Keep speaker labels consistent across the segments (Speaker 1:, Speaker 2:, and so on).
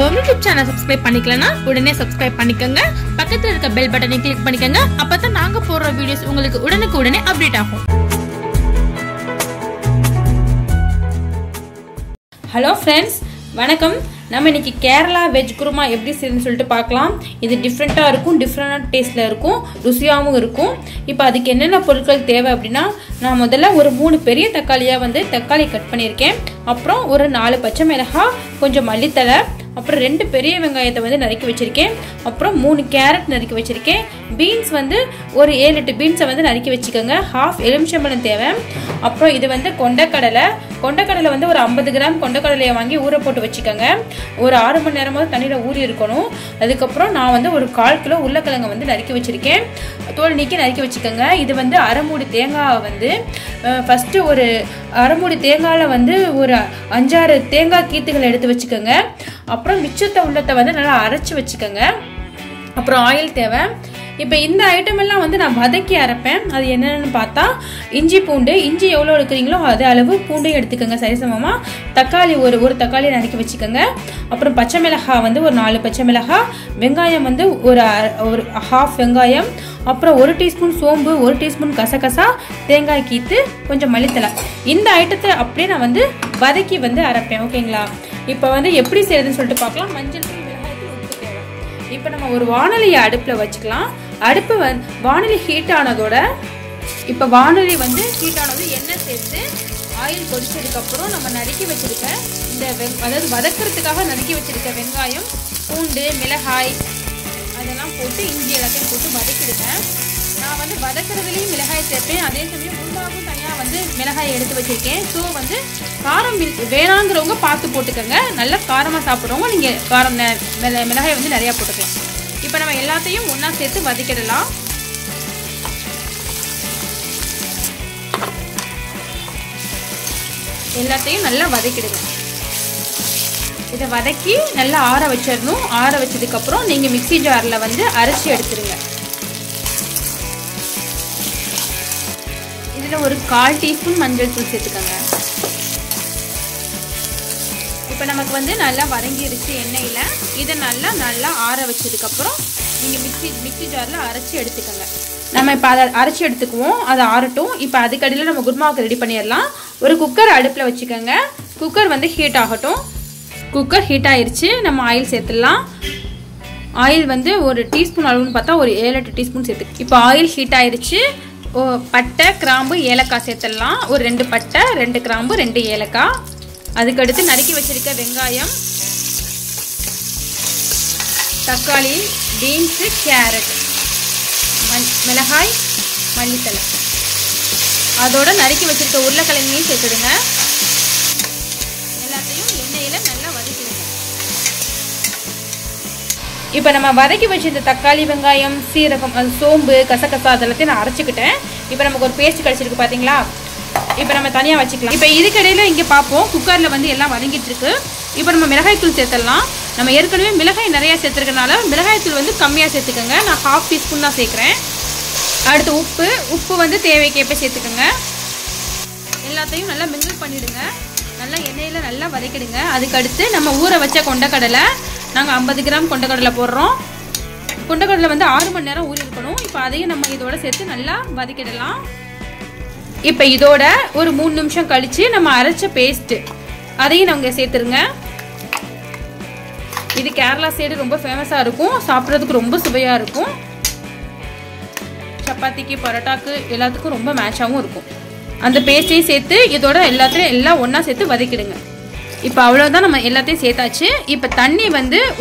Speaker 1: Home YouTube channel subscribe பண்ணிக்கலனா உடனே subscribe பண்ணிக்கங்க. பக்கத்துல இருக்க பெல் பட்டனை கிளிக் பண்ணிக்கங்க. அப்பதான் நாங்க போடுற வீடியோஸ் உங்களுக்கு உடனுக்குடனே அப்டேட் ஆகும்.
Speaker 2: ஹலோ ஃப்ரெண்ட்ஸ், வணக்கம். நம்ம இன்னைக்கு கேரளா வெஜ் குருமா எப்படி செய்யணும்னு சொல்லிட்டு பார்க்கலாம். இது டிஃப்ரெண்ட்டாக இருக்கும், டிஃப்ரெண்டான டேஸ்ட்டில் இருக்கும், ருசியாகவும் இருக்கும். இப்போ அதுக்கு என்னென்ன பொருட்கள் தேவை அப்படின்னா, நான் முதல்ல ஒரு 3 பெரிய தக்காளியாக தக்காளி கட் பண்ணியிருக்கேன். அப்புறம் ஒரு 4 பச்சை மிளகாய், கொஞ்சம் மல்லித்தலை, அப்புறம் 2 பெரிய வெங்காயத்தை நறுக்கி வச்சிருக்கேன். அப்புறம் 3 கேரட் நறுக்கி வச்சிருக்கேன். பீன்ஸ் ஒரு 7-8 பீன்ஸை நறுக்கி வச்சுக்கோங்க. 1/2 எலுமிச்சம்பழம் தேவை. அப்புறம் இது கொண்டைக்கடலை ஒரு 50 கிராம் கொண்டைக்கடலையை வாங்கி ஊற போட்டு வச்சுக்கோங்க. ஒரு 6 மணி நேரமாவது தண்ணியில் ஊறி இருக்கணும். அதுக்கப்புறம் நான் ஒரு 1/4 கிலோ உருளைக்கிழங்கு நறுக்கி வச்சிருக்கேன். தோல் நீக்கி நறுக்கி வச்சுக்கோங்க. இது அரை மூடி தேங்காய் ஃபஸ்ட்டு ஒரு அரை மூடி தேங்காயில் ஒரு 5-6 தேங்காய் கீத்துகளை எடுத்து வச்சுக்கோங்க. அப்புறம் மிச்சத்தை உள்ளத்தை நல்லா அரைச்சி வச்சுக்கோங்க. அப்புறம் ஆயில் தேவை. இப்போ இந்த ஐட்டம் எல்லாம் நான் வதக்கி அரைப்பேன். அது என்னென்னு பார்த்தா, இஞ்சி பூண்டு, இஞ்சி எவ்வளோ எடுக்கிறீங்களோ அதே அளவு பூண்டையும் எடுத்துக்கோங்க சரிசமமாக. தக்காளி ஒரு தக்காளியை நறுக்கி வச்சுக்கோங்க. அப்புறம் பச்சை மிளகாய் ஒரு 4 பச்சை மிளகாய், வெங்காயம் ஒரு 1/2 வெங்காயம், அப்புறம் 1 டீஸ்பூன் சோம்பு, 1 டீஸ்பூன் கசகசா, தேங்காய் கீத்து, கொஞ்சம் மல்லித்தலை. இந்த ஐட்டத்தை அப்படியே நான் வதக்கி அரைப்பேன். ஓகேங்களா? இப்போ எப்படி செய்யறதுன்னு சொல்லிட்டு பார்க்கலாம். மஞ்சள் தூள், மிளகாய்த்தூள், உப்பு தேவை. இப்போ நம்ம ஒரு வானொலியை அடுப்பில் வச்சுக்கலாம். அடுப்பு வானொலி ஹீட் ஆனதோட ஹீட் ஆனது எண்ணெய் சேர்த்து ஆயில் கொதிச்சதுக்கப்புறம் நம்ம நறுக்கி வச்சிருக்க அதாவது வதக்கிறதுக்காக நறுக்கி வச்சிருக்க வெங்காயம், பூண்டு, மிளகாய் அதெல்லாம் போட்டு இஞ்சி எல்லாத்தையும் போட்டு வதக்கிடுங்க. நான் வதக்கிறதுலேயும் மிளகாய் சேர்ப்பேன். அதே சமயம் குருமாவும் தனியாக மிளகாயை எடுத்து வச்சிருக்கேன். ஸோ காரம் வேணாங்கிறவங்க பார்த்து போட்டுக்கோங்க. நல்லா காரமாக சாப்பிட்றவங்க நீங்கள் காரம் மிளகாய் நிறையா போட்டுக்கலாம். இப்போ நம்ம எல்லாத்தையும் ஒன்றா சேர்த்து வதக்கிடலாம். எல்லாத்தையும் நல்லா வதக்கிடுங்க. இதை வதக்கி நல்லா ஆற வச்சிடணும். ஆற வச்சதுக்கப்புறம் நீங்கள் மிக்சி ஜாரில் அரைச்சி எடுத்துருங்க. இதில் ஒரு 1/4 டீஸ்பூன் மஞ்சள் தூள் சேர்த்துக்கோங்க. இப்போ நமக்கு நல்லா வதங்கிடுச்சு எண்ணெயில். இதை நல்லா ஆற வச்சதுக்கப்புறம் நீங்கள் மிக்சி ஜாரில் அரைச்சி எடுத்துக்கோங்க. நம்ம இப்போ அதை அரைச்சி எடுத்துக்குவோம். அதை ஆறட்டும். இப்போ அதுக்கடியில் நம்ம குருமாவுக்கு ரெடி பண்ணிடலாம். ஒரு குக்கர் அடுப்பில் வச்சுக்கோங்க. குக்கர் ஹீட் ஆகட்டும். குக்கர் ஹீட் ஆயிடுச்சு. நம்ம ஆயில் சேர்த்துடலாம். ஆயில் ஒரு டீஸ்பூன் அளவுன்னு பார்த்தா ஒரு 7-8 டீஸ்பூன் சேர்த்து. இப்போ ஆயில் ஹீட் ஆயிடுச்சு. பட்டை, கிராம்பு, ஏலக்காய் சேர்த்துடலாம். ஒரு 2 பட்டை, 2 கிராம்பு, 2 ஏலக்காய். அதுக்கடுத்து நறுக்கி வச்சிருக்க வெங்காயம், தக்காளி, பீன்ஸு, கேரட், மிளகாய், மல்லித்தலை, அதோட நறுக்கி வச்சிருக்க உருளைக்கிழங்கையும் சேர்த்துடுங்க. எல்லாத்தையும் எண்ணெயில் நல்லா வதக்கிடுங்க. இப்போ நம்ம வதக்கி வச்சிருந்த தக்காளி, வெங்காயம், சீரகம், சோம்பு, கசகசா அதெல்லாத்தையும் நான் அரைச்சிக்கிட்டேன். இப்போ நமக்கு ஒரு பேஸ்ட் கிடச்சிருக்கு பார்த்தீங்களா? இப்போ நம்ம தனியாக வச்சுக்கலாம். இப்போ இதுக்கடையில் இங்கே பார்ப்போம், குக்கரில் எல்லாம் வதங்கிட்டு இருக்கு. இப்போ நம்ம மிளகாய்த்தூள் சேர்த்துடலாம். நம்ம ஏற்கனவே மிளகாய் நிறையா சேர்த்துருக்கனால மிளகாய்த்தூள் கம்மியாக சேர்த்துக்கோங்க. நான் 1/2 டீஸ்பூன் தான் சேர்க்குறேன். அடுத்து உப்பு தேவைக்கேற்ப சேர்த்துக்கோங்க. எல்லாத்தையும் நல்லா மிங்கிள் பண்ணிவிடுங்க. நல்லா எண்ணெயில் நல்லா வதக்கிடுங்க. அதுக்கடுத்து நம்ம ஊற வச்ச கொண்டைக்கடலை, நாங்கள் 50 கிராம் கொண்டைக்கடலை போடுறோம். கொண்டைக்கடலை 6 மணி நேரம் ஊறி இருக்கணும். இப்போ அதையும் நம்ம இதோட சேர்த்து நல்லா வதக்கிடலாம். இப்போ இதோட ஒரு 3 நிமிஷம் கழித்து நம்ம அரைச்ச பேஸ்ட்டு அதையும் நாங்கள் சேர்த்துருங்க. இது கேரளா சைடு ரொம்ப ஃபேமஸாக இருக்கும். சாப்பிட்றதுக்கு ரொம்ப சுவையாக இருக்கும். சப்பாத்திக்கு, பரோட்டாக்கு எல்லாத்துக்கும் ரொம்ப மேட்சாகவும் இருக்கும். அந்த பேஸ்ட்டையும் சேர்த்து இதோட எல்லாம் ஒன்றா சேர்த்து வதக்கிடுங்க. இப்போ அவ்வளோதான், நம்ம எல்லாத்தையும் சேர்த்தாச்சு. இப்போ தண்ணி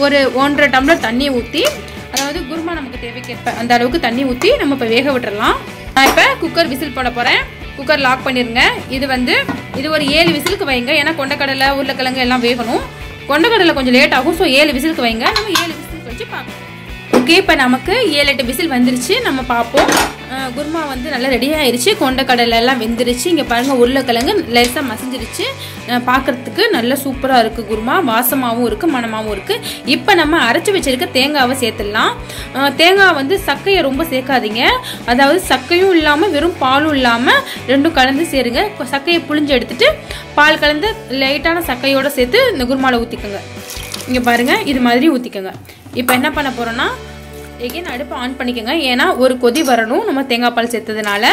Speaker 2: ஒரு 1.5 டம்ளர் தண்ணி ஊற்றி, அதாவது குருமா நமக்கு தேவைக்கேற்ப அந்த அளவுக்கு தண்ணி ஊற்றி நம்ம இப்போ வேக விட்டுறலாம். நான் இப்போ குக்கர் விசில் போட போகிறேன். குக்கர் லாக் பண்ணிடுங்க. இது ஒரு 7 விசிலுக்கு வைங்க. ஏன்னா கொண்டைக்கடலை, உருளைக்கிழங்கு எல்லாம் வேகணும். கொண்டைக்கடலை கொஞ்சம் லேட் ஆகும். ஸோ 7 விசிலுக்கு வைங்க. நம்ம 7 விசிலுக்கு வச்சு பார்க்கலாம். ஓகே, இப்போ நமக்கு 7-8 விசில் வந்துருச்சு. நம்ம பார்ப்போம். குருமா நல்லா ரெடி ஆயிடுச்சு. கொண்டைக்கடலை எல்லாம் வெந்துருச்சு. இங்கே பாருங்கள், உருளைக்கிழங்கு லேசாக மசிஞ்சிருச்சு. பார்க்குறதுக்கு நல்லா சூப்பராக இருக்குது. குருமா வாசமாகவும் இருக்குது, மணமாகவும் இருக்குது. இப்போ நம்ம அரைச்சி வச்சிருக்க தேங்காவை சேர்த்துடலாம். தேங்காய் சக்கையை ரொம்ப சேர்க்காதீங்க. அதாவது சக்கையும் இல்லாமல் வெறும் பாலும் இல்லாமல் ரெண்டும் கலந்து சேருங்க. சக்கையை புழிஞ்சு எடுத்துட்டு பால் கலந்து லைட்டான சக்கையோடு சேர்த்து இந்த குருமாவில் ஊற்றிக்கோங்க. இங்கே பாருங்கள் இது மாதிரி ஊற்றிக்கோங்க. இப்போ என்ன பண்ண போகிறோன்னா எகைன் அடுப்பை ஆன் பண்ணிக்கோங்க. ஏன்னா ஒரு கொதி வரணும் நம்ம தேங்காய் பால் சேர்த்ததுனால.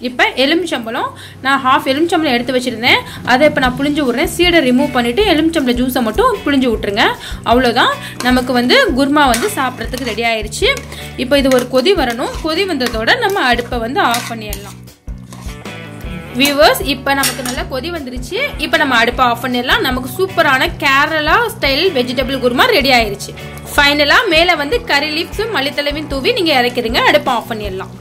Speaker 2: இப்போ எலுமிச்சம்பழம் நான் ஹாஃப் எலுமிச்சம்பழம் எடுத்து வச்சுருந்தேன். அதை இப்போ நான் புளிஞ்சு விட்றேன். சீடை ரிமூவ் பண்ணிவிட்டு எலுமிச்சம்பழம் ஜூஸை மட்டும் புளிஞ்சு விட்ருங்க. அவ்வளோதான், நமக்கு வந்து குருமா வந்து சாப்பிட்றதுக்கு ரெடி ஆயிடுச்சு. இப்போ இது ஒரு கொதி வரணும். கொதி வந்ததோட நம்ம அடுப்பை வந்து ஆஃப் பண்ணிடலாம். வியூவர்ஸ், இப்போ நமக்கு நல்லா கொதி வந்துருச்சு. இப்போ நம்ம அடுப்பை ஆஃப் பண்ணிடலாம். நமக்கு சூப்பரான Kerala style vegetable kurma ready ஆயிருச்சு. ஃபைனலாக மேலே வந்து கறி லீவ்ஸும் மல்லித்தலையும் தூவி நீங்கள் இறக்கிடுங்க. அடுப்பை ஆஃப் பண்ணிடலாம்.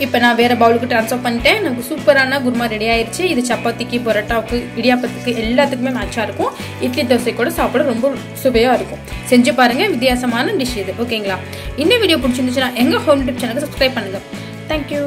Speaker 2: இப்போ நான் வேறு பவுலுக்கு ட்ரான்ஸ்ஃபர் பண்ணிட்டேன். நமக்கு சூப்பரான குருமா ரெடி ஆயிடுச்சு. இது சப்பாத்திக்கு, பரோட்டாவுக்கு, இடியாப்பத்துக்கு எல்லாத்துக்குமே மேட்சாக இருக்கும். இட்லி தோசை கூட சாப்பிட ரொம்ப சுவையாக இருக்கும். செஞ்சு பாருங்கள், வித்தியாசமான டிஷ் இது. ஓகேங்களா? இந்த வீடியோ பிடிச்சிருந்துச்சுன்னா எங்கள் ஹோம் டிப் சேனலுக்கு சப்ஸ்கிரைப் பண்ணுங்கள். தேங்க்யூ.